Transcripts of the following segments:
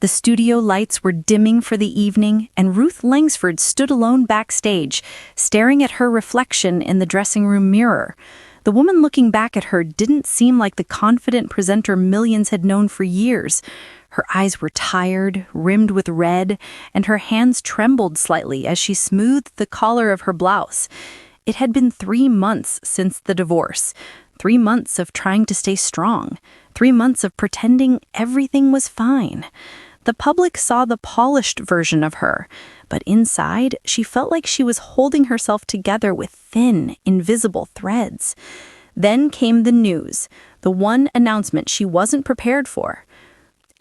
The studio lights were dimming for the evening, and Ruth Langsford stood alone backstage, staring at her reflection in the dressing room mirror. The woman looking back at her didn't seem like the confident presenter millions had known for years. Her eyes were tired, rimmed with red, and her hands trembled slightly as she smoothed the collar of her blouse. It had been 3 months since the divorce, 3 months of trying to stay strong, 3 months of pretending everything was fine. The public saw the polished version of her, but inside, she felt like she was holding herself together with thin, invisible threads. Then came the news, the one announcement she wasn't prepared for.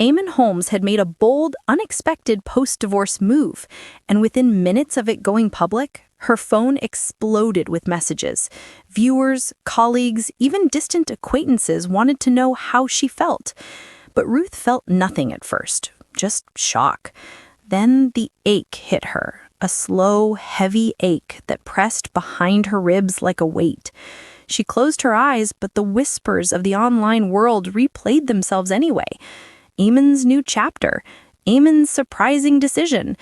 Eamonn Holmes had made a bold, unexpected post-divorce move, and within minutes of it going public, her phone exploded with messages. Viewers, colleagues, even distant acquaintances wanted to know how she felt. But Ruth felt nothing at first, just shock. Then the ache hit her, a slow, heavy ache that pressed behind her ribs like a weight. She closed her eyes, but the whispers of the online world replayed themselves anyway. Eamonn's new chapter, Eamonn's surprising decision.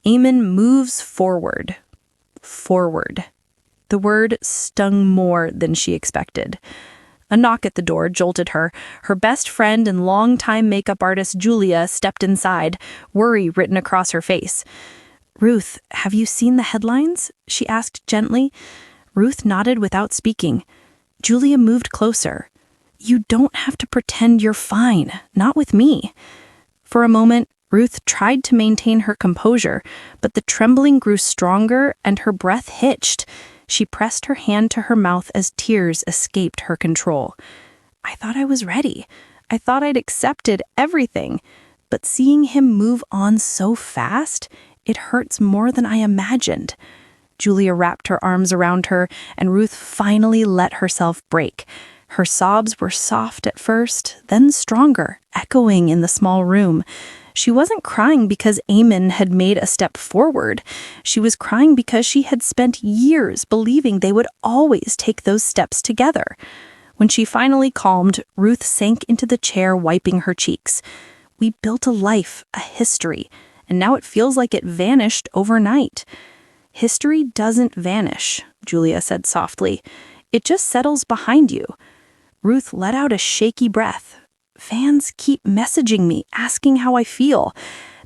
Eamonn moves forward. Forward. The word stung more than she expected. A knock at the door jolted her. Her best friend and longtime makeup artist Julia stepped inside, worry written across her face. "Ruth, have you seen the headlines?" she asked gently. Ruth nodded without speaking. Julia moved closer. "You don't have to pretend you're fine, not with me." For a moment, Ruth tried to maintain her composure, but the trembling grew stronger and her breath hitched. She pressed her hand to her mouth as tears escaped her control. "I thought I was ready. I thought I'd accepted everything. But seeing him move on so fast, it hurts more than I imagined." Julia wrapped her arms around her, and Ruth finally let herself break. Her sobs were soft at first, then stronger, echoing in the small room. She wasn't crying because Eamonn had made a step forward. She was crying because she had spent years believing they would always take those steps together. When she finally calmed, Ruth sank into the chair, wiping her cheeks. "We built a life, a history, and now it feels like it vanished overnight." "History doesn't vanish," Julia said softly. "It just settles behind you." Ruth let out a shaky breath. "Fans keep messaging me, asking how I feel.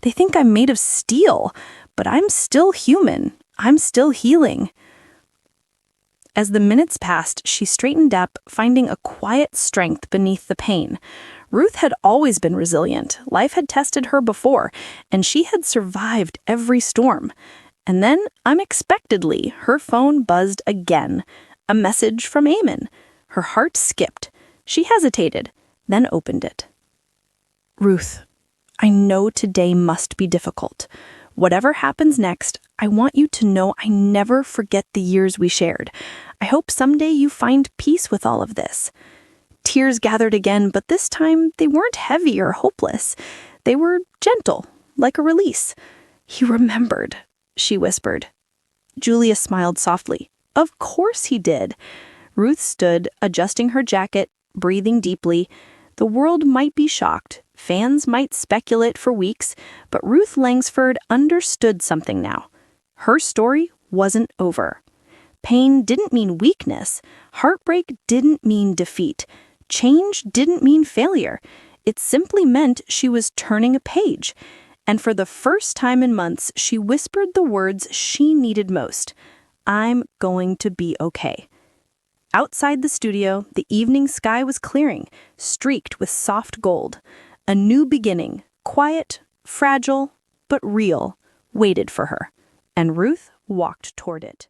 They think I'm made of steel, but I'm still human. I'm still healing." As the minutes passed, she straightened up, finding a quiet strength beneath the pain. Ruth had always been resilient. Life had tested her before, and she had survived every storm. And then, unexpectedly, her phone buzzed again. A message from Eamonn. Her heart skipped. She hesitated, then opened it. "Ruth, I know today must be difficult. Whatever happens next, I want you to know I never forget the years we shared. I hope someday you find peace with all of this." Tears gathered again, but this time they weren't heavy or hopeless. They were gentle, like a release. "He remembered," she whispered. Julia smiled softly. "Of course he did." Ruth stood, adjusting her jacket, breathing deeply. The world might be shocked, fans might speculate for weeks, but Ruth Langsford understood something now. Her story wasn't over. Pain didn't mean weakness. Heartbreak didn't mean defeat. Change didn't mean failure. It simply meant she was turning a page. And for the first time in months, she whispered the words she needed most. "I'm going to be okay." Outside the studio, the evening sky was clearing, streaked with soft gold. A new beginning, quiet, fragile, but real, waited for her, and Ruth walked toward it.